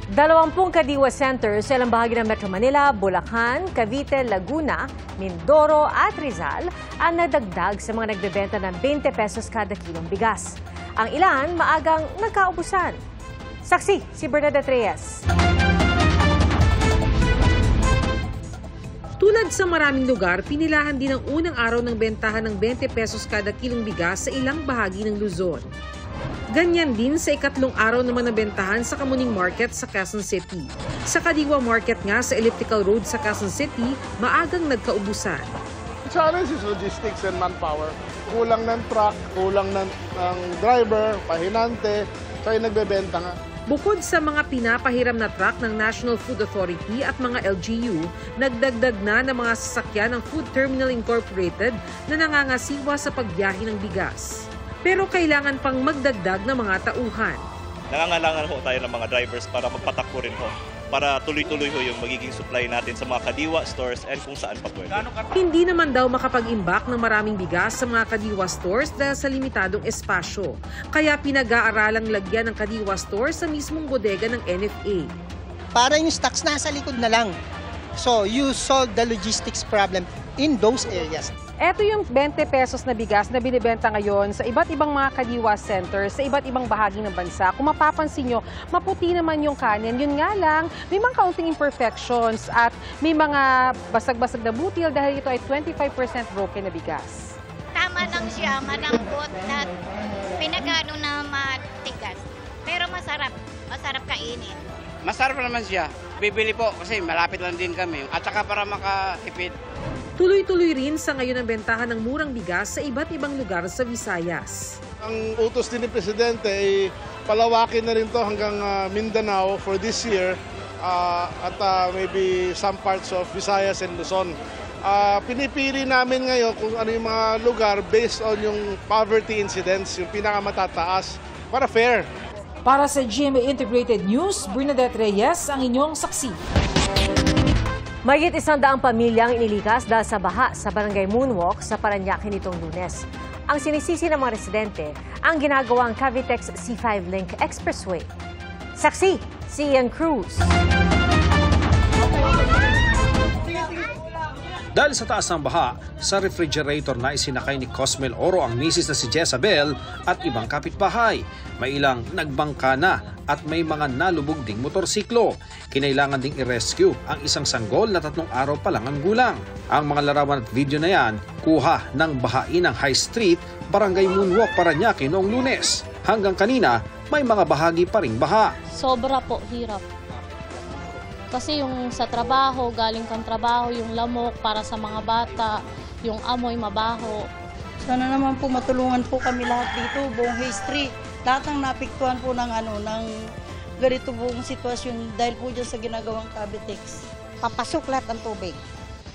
20 Kadiwa Centers sa ilang bahagi ng Metro Manila, Bulacan, Cavite, Laguna, Mindoro at Rizal ang nadagdag sa mga nagbebenta ng 20 pesos kada kilong bigas. Ang ilan maagang nagkaubusan. Saksi si Bernadette Reyes. Tulad sa maraming lugar, pinilahan din ang unang araw ng bentahan ng 20 pesos kada kilong bigas sa ilang bahagi ng Luzon. Ganyan din sa ikatlong araw naman na bentahan sa Kamuning Market sa Quezon City. Sa Kadiwa Market nga sa Elliptical Road sa Quezon City, maagang nagkaubusan. The challenge is logistics and manpower. Kulang ng truck, kulang ng driver, pahinante, kaya nagbebenta nga. Bukod sa mga pinapahiram na truck ng National Food Authority at mga LGU, nagdagdag na ng mga sasakyan ng Food Terminal Incorporated na nangangasiwa sa pagbiyahe ng bigas. Pero kailangan pang magdagdag ng mga tauhan. Nangangailangan ho tayo ng mga drivers para magpatakbo rin ho, para tuloy-tuloy ho yung magiging supply natin sa mga Kadiwa stores and kung saan pa pwede. Hindi naman daw makapag-imbak ng maraming bigas sa mga Kadiwa stores dahil sa limitadong espasyo. Kaya pinag-aaralang lagyan ng Kadiwa stores sa mismong bodega ng NFA. Para yung stocks nasa likod na lang. So you solve the logistics problem in those areas. Ito yung 20 pesos na bigas na binibenta ngayon sa iba't ibang mga Kadiwa centers sa iba't ibang bahagi ng bansa. Kung mapapansin nyo, maputi naman yung kanin. Yun nga lang, may mga counting imperfections at may mga basag-basag na butil dahil ito ay 25% broken na bigas. Tama lang siya, malambot na pinagano na matigas. Pero masarap kainin. Masarap naman siya. Bibili po kasi malapit lang din kami. At saka para makatipid. Tuloy-tuloy rin sa ngayon ang bentahan ng murang bigas sa iba't ibang lugar sa Visayas. Ang utos din ni Presidente ay palawakin na rin to hanggang Mindanao for this year at maybe some parts of Visayas and Luzon. Pinipili namin ngayon kung ano yung mga lugar based on yung poverty incidence, yung pinakamatataas, para fair. Para sa GMA Integrated News, Bernadette Reyes ang inyong saksi. Mahigit 100 pamilyang inilikas dahil sa baha sa Barangay Moonwalk sa Parañaque nitong Lunes. Ang sinisisi ng mga residente ang ginagawang Cavitex C5 Link Expressway. Saksi si Ian Cruz. Dahil sa taas ng baha, sa refrigerator na isinakay ni Cosmel Oro ang misis na si Jezabel at ibang kapitbahay. May ilang nagbangka na at may mga nalubog ding motorsiklo. Kinailangan ding i-rescue ang isang sanggol na 3 araw pa lang ang gulang. Ang mga larawan at video na yan, kuha ng bahainang High Street, Barangay Moonwalk, Parañaque noong Lunes. Hanggang kanina, may mga bahagi pa ring baha. Sobra po, hirap. Kasi yung sa trabaho, galing kang trabaho, yung lamok para sa mga bata, yung amoy mabaho. Sana naman po matulungan po kami lahat dito, buong history. Lahat ng napiktuhan po ng ganito buong sitwasyon dahil po dyan sa ginagawang Cavitex. Papasok lahat ng tubig.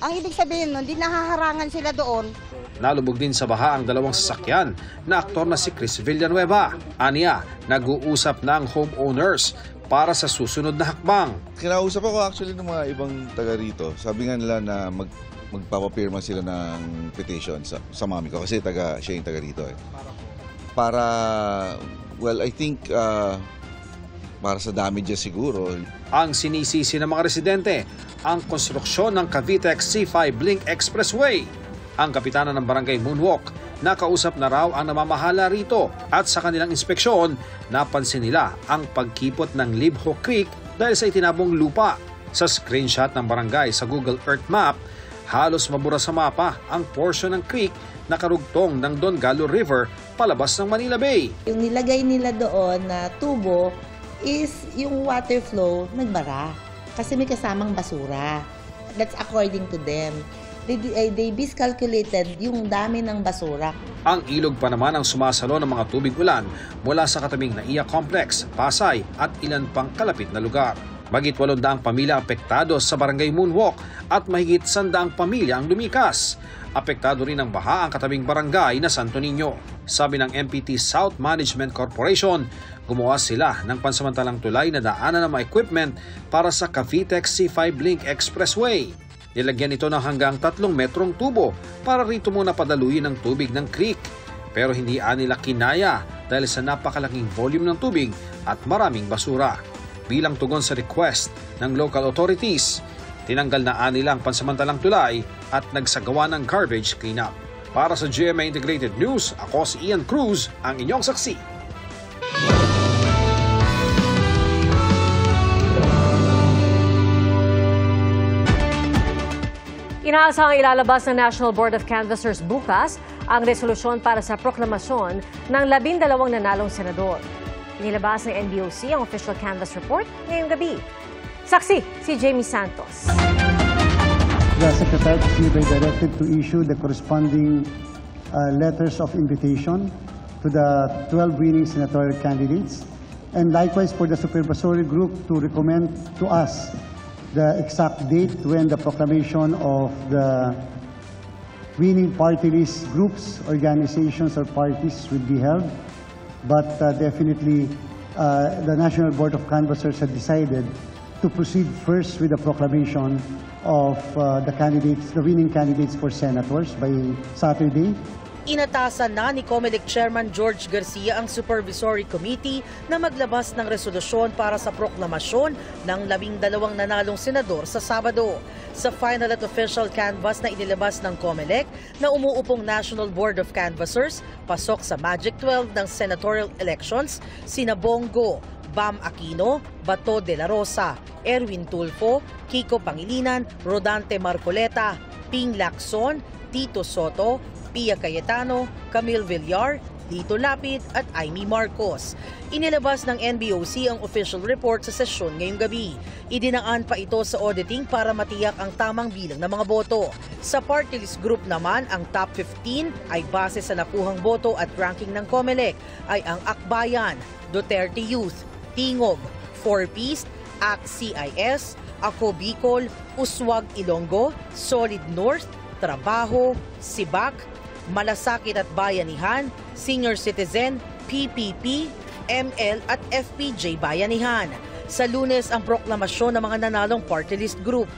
Ang ibig sabihin nun, hindi nahaharangan sila doon. Nalubog din sa baha ang 2 sasakyan na aktor na si Chris Villanueva. Aniya, nag-uusap na ang homeowners para sa susunod na hakbang. Kinausap ako actually ng mga ibang taga rito. Sabi nga nila na magpapapirma sila ng petition sa mami ko kasi siya yung taga rito. Para, well, I think para sa damages siguro. Ang sinisisi ng mga residente, ang konstruksyon ng Cavitex C5 Link Expressway. Ang kapitana ng Barangay Moonwalk, nakausap na raw ang namamahala rito at sa kanilang inspeksyon, napansin nila ang pagkipot ng Libho Creek dahil sa itinabong lupa. Sa screenshot ng barangay sa Google Earth Map, halos mabura sa mapa ang portion ng creek na karugtong ng Don Galo River palabas ng Manila Bay. Yung nilagay nila doon na tubo is yung water flow nagbara kasi may kasamang basura. That's according to them. They miscalculated yung dami ng basura. Ang ilog pa naman ang sumasalo ng mga tubig ulan mula sa katabing NAIA Complex, Pasay at ilan pang kalapit na lugar. Mahigit 800 pamilya apektado sa Barangay Moonwalk at mahigit 100 pamilya ang lumikas. Apektado rin ng baha ang katabing barangay na Santo Niño. Sabi ng MPT South Management Corporation, gumawa sila ng pansamantalang tulay na daanan ng mga equipment para sa Cavitex C5 Link Expressway. Nilagyan ito ng hanggang 3 metrong tubo para rito muna padaluyin ang tubig ng creek. Pero hindi nila kinaya dahil sa napakalaking volume ng tubig at maraming basura. bilang tugon sa request ng local authorities. Tinanggal na nila ang pansamantalang tulay at nagsagawa ng garbage cleanup. Para sa GMA Integrated News, ako si Ian Cruz, ang inyong saksi. Inaasahang ilalabas ng National Board of Canvassers bukas ang resolusyon para sa proklamasyon ng 12 nanalong senador. Inilabas ng NBOC ang official canvass report ngayong gabi. Saksi si Jamie Santos. The Secretary be directed to issue the corresponding letters of invitation to the 12 winning senatorial candidates, and likewise for the supervisory group to recommend to us the exact date when the proclamation of the winning party list groups, organizations, or parties will be held. But definitely, the National Board of Canvassers had decided to proceed first with the proclamation of the candidates, the winning candidates for senators by Saturday. Inatasan na ni COMELEC Chairman George Garcia ang Supervisory Committee na maglabas ng resolusyon para sa proklamasyon ng 12 nanalong senador sa Sabado. Sa final at official canvass na inilabas ng COMELEC na umuupong National Board of Canvassers, pasok sa Magic 12 ng senatorial elections sina Bongo, Bam Aquino, Bato de la Rosa, Erwin Tulfo, Kiko Pangilinan, Rodante Marcoleta, Ping Lacson, Tito Soto, Pia Cayetano, Camille Villar, Lito Lapid at Amy Marcos. Inilabas ng NBOC ang official report sa sesyon ngayong gabi. Idinaan pa ito sa auditing para matiyak ang tamang bilang ng mga boto. Sa party list group naman, ang top 15 ay base sa nakuhang boto at ranking ng COMELEC ay ang Akbayan, Duterte Youth, Tingog, 4Ps, ACT-CIS, Ako Bicol, Uswag Ilonggo, Solid North, Trabaho, Sibak, Malasakit at Bayanihan, Senior Citizen, PPP, ML at FPJ Bayanihan. Sa Lunes ang proklamasyon ng mga nanalong party list group.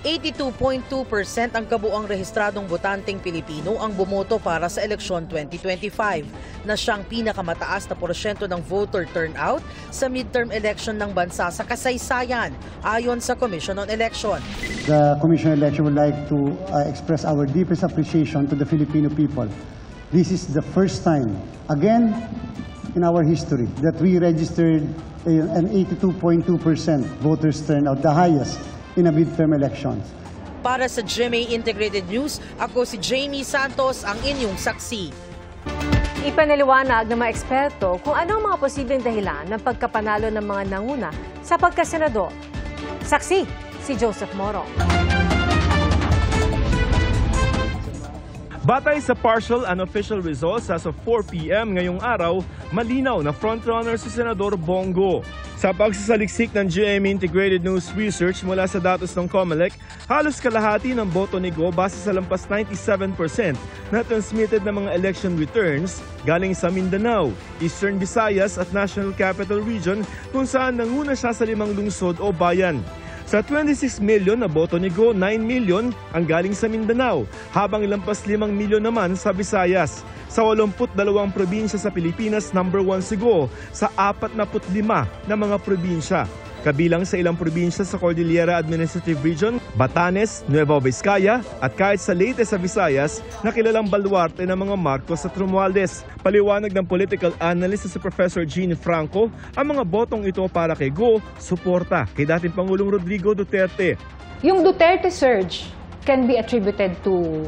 82.2% ang kabuang rehistradong botanteng Pilipino ang bumoto para sa eleksyon 2025 na siyang pinakamataas na porsyento ng voter turnout sa midterm election ng bansa sa kasaysayan ayon sa Commission on Election. The Commission on Election would like to express our deepest appreciation to the Filipino people. This is the first time, again, in our history that we registered an 82.2% voters turnout, the highest in a midterm elections. Para sa GMA Integrated News, ako si Jamie Santos, ang inyong saksi. Ipanaliwanag ng mga eksperto kung ano ang mga posibleng dahilan ng pagkapanalo ng mga nanguna sa pagkasenador. Saksi si Joseph Moro. Batay sa partial and official results as of 4 p.m. ngayong araw, malinaw na frontrunner si Senador Bongo. Sa pagsasaliksik ng GMA Integrated News Research mula sa datos ng COMELEC, halos kalahati ng boto ni Go base sa lampas 97% na transmitted ng mga election returns galing sa Mindanao, Eastern Visayas at National Capital Region kung saan nanguna siya sa 5 lungsod o bayan. Sa 26 million na boto ni Go, 9 million ang galing sa Mindanao, habang lampas 5 milyon naman sa Visayas. Sa 82 probinsya sa Pilipinas, number 1 si Go sa 45 na mga probinsya. Kabilang sa ilang probinsya sa Cordillera Administrative Region, Batanes, Nueva Vizcaya at kahit sa Leyte sa Visayas na kilalang baluarte ng mga Marcos at Romualdez. Paliwanag ng political analyst si Professor Gene Franco, ang mga botong ito para kay Go, suporta kay dating Pangulong Rodrigo Duterte. Yung Duterte surge can be attributed to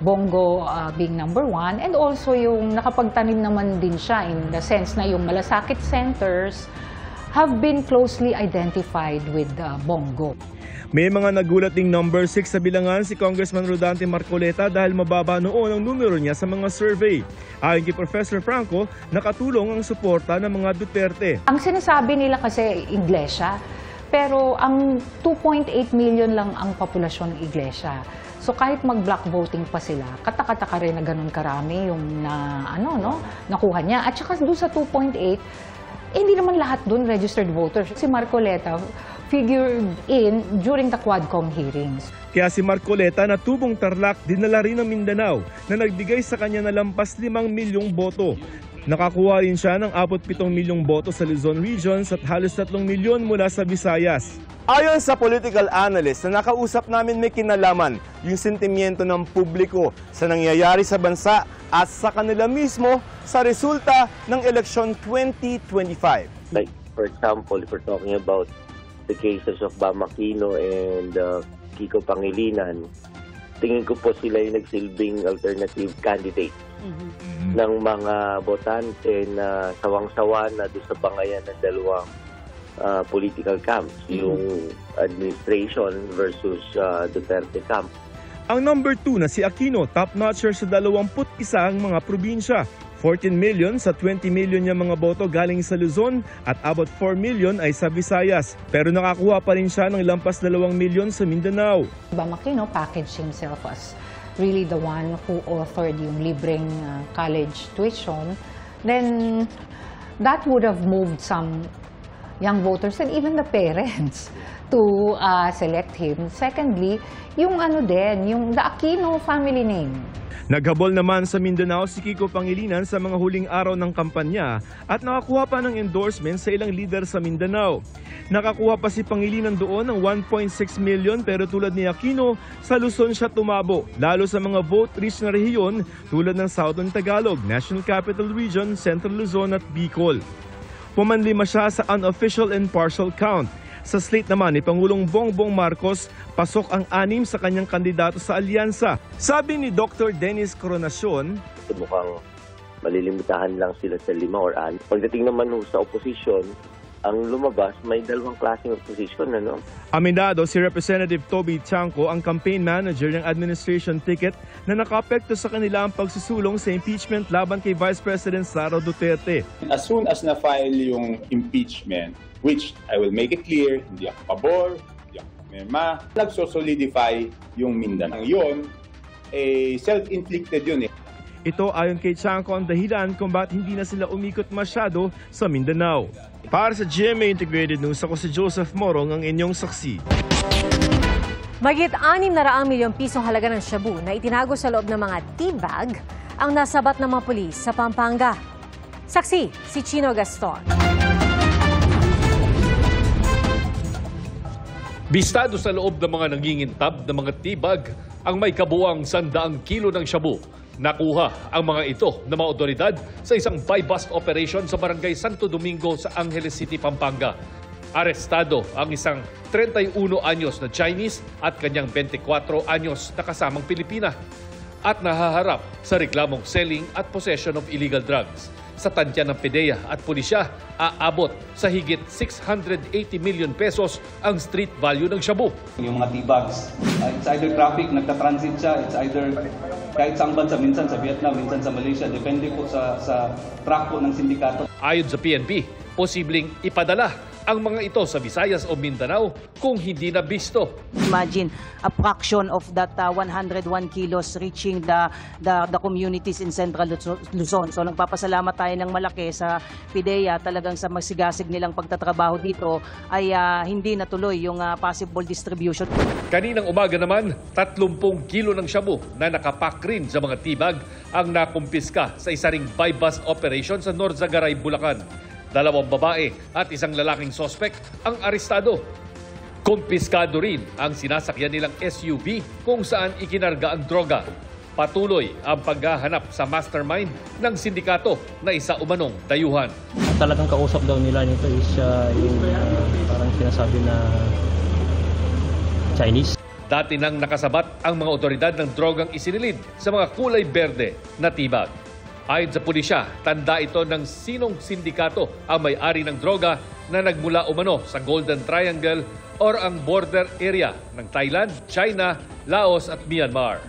Bongo being number 1 and also yung nakapagtanim naman din siya in the sense na yung malasakit centers have been closely identified with Bongo. May mga nagulat ding number 6 sa bilangan si Congressman Rodante Marcoleta dahil mababa noon ang numero niya sa mga survey. Ayon kay Professor Franco, nakatulong ang suporta ng mga Duterte. Ang sinasabi nila kasi Iglesia, pero ang 2.8 million lang ang populasyon ng Iglesia. So kahit mag-block voting pa sila, katakataka rin na ganun karami yung nakuha niya. At saka doon sa 2.8, hindi naman lahat doon registered voters. Si Marcoleta figured in during the Quadcom hearings. Kaya si Marcoleta na tubong Tarlac dinala rin ng Mindanao na nagbigay sa kanya na lampas 5 milyong boto. Nakakuha rin siya ng 47 milyong boto sa Luzon Regions at halos 3 milyon mula sa Visayas. Ayon sa political analyst na nakausap namin, may kinalaman yung sentimiento ng publiko sa nangyayari sa bansa at sa kanila mismo sa resulta ng eleksyon 2025. Like for example, if we're talking about the cases of Bam Aquino and Kiko Pangilinan, tingin ko po sila yung nagsilbing alternative candidate ng mga botante na sawang-sawa na doon sa bangayan ng dalawang political camps, yung administration versus Duterte camp. Ang number 2 na si Aquino, top-notcher sa 21 mga probinsya. 14 million sa 20 million niya mga boto galing sa Luzon at abot 4 million ay sa Visayas. Pero nakakuha pa rin siya ng lampas 2 million sa Mindanao. Bam Aquino packaged himself as really the one who authored yung libreng college tuition. Then that would have moved some young voters and even the parents to select him. Secondly, yung yung the Aquino family name. Naghabol naman sa Mindanao si Kiko Pangilinan sa mga huling araw ng kampanya at nakakuha pa ng endorsement sa ilang leader sa Mindanao. Nakakuha pa si Pangilinan doon ng 1.6 million pero tulad ni Aquino, sa Luzon siya tumabo, lalo sa mga vote-rich na rehiyon tulad ng Southern Tagalog, National Capital Region, Central Luzon at Bicol. Pumanlima siya sa unofficial and partial count. Sa slate naman ni Pangulong Bongbong Marcos, pasok ang 6 sa kanyang kandidato sa alyansa. Sabi ni Dr. Dennis Coronacion, mukhang malilimitahan lang sila sa 5 or 6. Pagdating naman sa opposition, ang lumabas may dalawang klaseng opposition. Aminado si Representative Toby Chanco, ang campaign manager ng administration ticket na nakapekto sa kanila ang pagsusulong sa impeachment laban kay Vice President Sara Duterte. As soon as na-file yung impeachment, which I will make it clear, hindi ako pabor, hindi ako pamema, nagsosolidify yung Mindanao. Yun, self-inflicted yun . Ito ayon kay Chanco ang dahilan kung bakit hindi na sila umikot masyado sa Mindanao. Para sa GMA Integrated News, ako si Joseph Morong, ang inyong saksi. Mahigit 600 milyong pisong halaga ng shabu na itinago sa loob ng mga tea bag ang nasabat ng mga pulis sa Pampanga. Saksi, si Chino Gaston. Bistado sa loob ng mga nangingintab ng mga tea bag ang may kabuang 100 kilo ng shabu. Nakuha ang mga ito ng mga otoridad sa isang buy-bust operation sa Barangay Santo Domingo sa Angeles City, Pampanga. Arestado ang isang 31 anyos na Chinese at kanyang 24 anyos na kasamang Pilipina at nahaharap sa reklamong selling at possession of illegal drugs. Sa tantya ng PDEA at pulisya, aabot sa higit 680 million pesos ang street value ng shabu. Yung mga tea bags, it's either traffic, nagta-transit siya, it's either kahit saang bansa, minsan sa Vietnam, minsan sa Malaysia, depende po sa track po ng sindikato. Ayon sa PNP, posibleng ipadala ang mga ito sa Visayas o Mindanao kung hindi na bisto. Imagine a fraction of that 101 kilos reaching the communities in Central Luzon. So nagpapasalamat tayo ng malaki sa PDEA, talagang sa masigasig nilang pagtatrabaho dito ay hindi natuloy yung possible distribution. Kaninang umaga naman, 30 kilo ng shabu na nakapack rin sa mga tibag ang nakumpiska sa isa ring buy-bust operation sa Norzagaray, Bulacan. 2 babae at isang lalaking sospek ang arestado. Kumpiskado rin ang sinasakyan nilang SUV kung saan ikinarga ang droga. Patuloy ang paghahanap sa mastermind ng sindikato na isa umanong dayuhan. Talagang kausap daw nila nito is yung parang sinasabi na Chinese. Dati nang nakasabat ang mga otoridad ng drogang isinilid sa mga kulay berde na tibag. Ayon sa pulisya, tanda ito ng sinong sindikato ang may-ari ng droga na nagmula umano sa Golden Triangle or ang border area ng Thailand, China, Laos at Myanmar.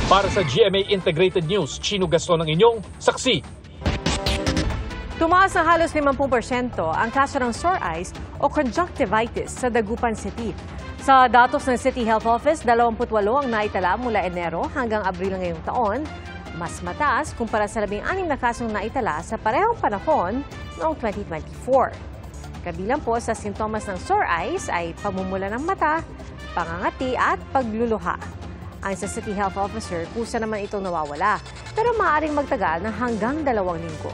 Para sa GMA Integrated News, Chino Gaston ang inyong saksi. Tumaas ng halos 50% ang kaso ng sore eyes o conjunctivitis sa Dagupan City. Sa datos ng City Health Office, 28 ang naitala mula Enero hanggang Abril ngayong taon. Mas mataas kumpara sa 16 na kasong naitala sa parehong panahon noong 2024. Kabilang po sa sintomas ng sore eyes ay pamumula ng mata, pangangati at pagluluha. Ayon sa City Health Officer, kusa naman itong nawawala pero maaaring magtagal ng hanggang 2 linggo.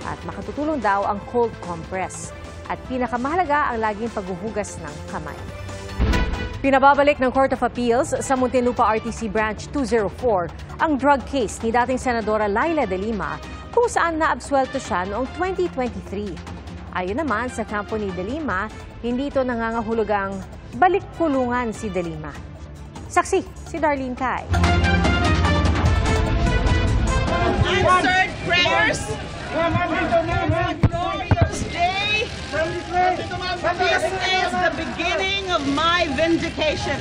At makatutulong daw ang cold compress. At pinakamahalaga ang laging paghuhugas ng kamay. Pinababalik ng Court of Appeals sa Muntinlupa RTC Branch 204 ang drug case ni dating Senadora Laila De Lima kung saan naabsuelto siya noong 2023. Ayon naman sa kampo ni De Lima, hindi ito nangangahulugang balik kulungan si De Lima. Saksi si Darlene Kai. Answered prayers. Glorious day. This is the beginning of my vindication.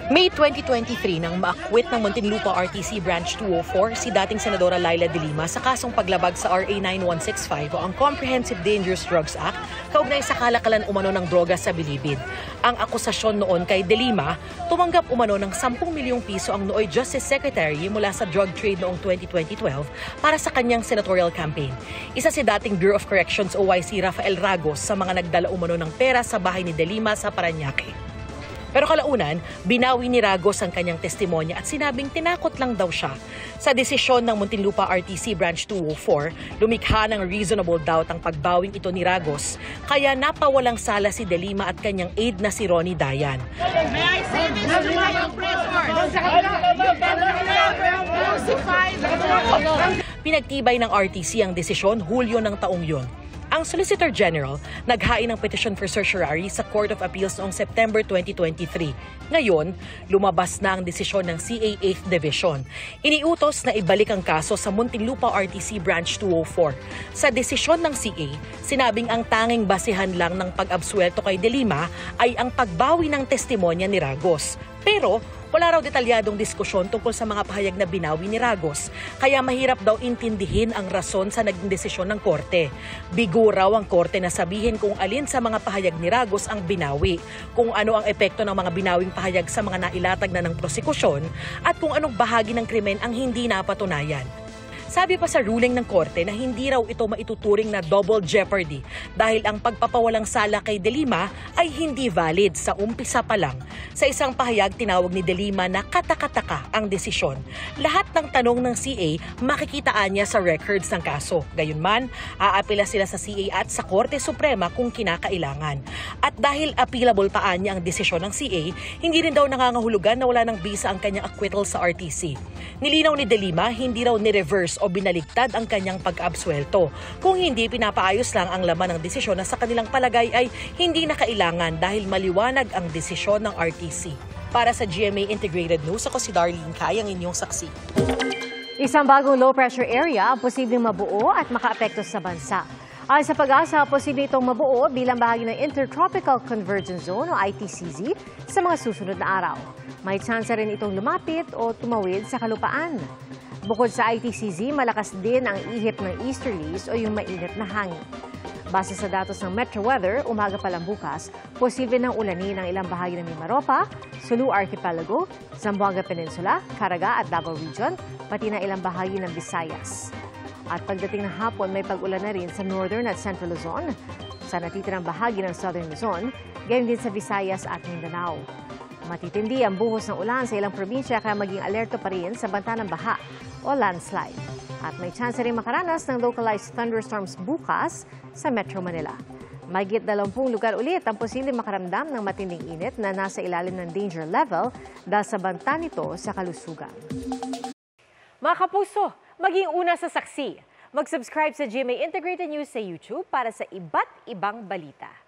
May 2023 nang maakwit ng Muntinlupa RTC Branch 204 si dating Senadora Laila De Lima sa kasong paglabag sa RA 9165 o ang Comprehensive Dangerous Drugs Act kaugnay sa kalakalan umano ng droga sa Bilibid. Ang akusasyon noon kay De Lima, tumanggap umano ng 10 milyong piso ang nooy Justice Secretary mula sa drug trade noong 2012 para sa kanyang senatorial campaign. Isa si dating Bureau of Corrections OIC Rafael Ragos sa mga nagdala umano ng pera sa bahay ni De Lima sa Parañaque. Pero kalaunan, binawi ni Ragos ang kanyang testimonya at sinabing tinakot lang daw siya. Sa desisyon ng Muntinlupa RTC Branch 204, lumikha ng reasonable doubt ang pagbawing ito ni Ragos, kaya napawalang sala si De Lima at kanyang aide na si Ronnie Dayan. May I say this to my oppressors? Crucify them. Pinagtibay ng RTC ang desisyon Hulyo ng taong yun. Ang Solicitor General naghain ng petition for certiorari sa Court of Appeals noong September 2023. Ngayon, lumabas na ang desisyon ng CA 8th Division. Iniutos na ibalik ang kaso sa Muntinlupa RTC Branch 204. Sa desisyon ng CA, sinabing ang tanging basihan lang ng pag-absuelto kay De Lima ay ang pagbawi ng testimonya ni Ragos. Pero wala raw detalyadong diskusyon tungkol sa mga pahayag na binawi ni Ragos, kaya mahirap daw intindihin ang rason sa naging desisyon ng korte. Bigo raw ang korte na sabihin kung alin sa mga pahayag ni Ragos ang binawi, kung ano ang epekto ng mga binawing pahayag sa mga nailatag na ng prosekusyon, at kung anong bahagi ng krimen ang hindi napatunayan. Sabi pa sa ruling ng korte na hindi raw ito maituturing na double jeopardy dahil ang pagpapawalang sala kay De Lima ay hindi valid sa umpisa pa lang. Sa isang pahayag, tinawag ni De Lima na katakataka ang desisyon. Lahat ng tanong ng CA makikitaan niya sa records ng kaso. Gayunman, aapila sila sa CA at sa Korte Suprema kung kinakailangan. At dahil appealable paan niya ang desisyon ng CA, hindi rin daw nangangahulugan na wala ng bisa ang kanyang acquittal sa RTC. Nilinaw ni De Lima, hindi raw ni-reverse o binaligtad ang kanyang pag-absuelto. Kung hindi, pinapaayos lang ang laman ng desisyon na sa kanilang palagay ay hindi na kailangan dahil maliwanag ang desisyon ng RTC. Para sa GMA Integrated News, ako si Darlene Kai, ang inyong saksi. Isang bagong low-pressure area ang posibleng mabuo at makaapekto sa bansa. Ayon sa Pag-asa, posible itong mabuo bilang bahagi ng Intertropical Convergence Zone o ITCZ sa mga susunod na araw. May tsansa rin itong lumapit o tumawid sa kalupaan. Bukod sa ITCZ, malakas din ang ihip ng easterlies o yung mainit na hangin. Base sa datos ng Metro Weather, umaga pa lang bukas, posible ng ulanin ang ilang bahagi ng Mimaropa, Sulu Archipelago, Zamboanga Peninsula, Caraga at Davao Region, pati na ilang bahagi ng Visayas. At pagdating ng hapon, may pag-ulan na rin sa Northern at Central Luzon, sa natitirang bahagi ng Southern Luzon, gayon din sa Visayas at Mindanao. Matitindi ang buhos ng ulan sa ilang probinsya kaya maging alerto pa rin sa banta ng baha o landslide. At may chance rin makaranas ng localized thunderstorms bukas sa Metro Manila. Mahigit 20 lugar ulit ang posibleng makaramdam ng matinding init na nasa ilalim ng danger level dahil sa banta nito sa kalusugan. Mga kapuso, maging una sa saksi. Mag-subscribe sa GMA Integrated News sa YouTube para sa iba't ibang balita.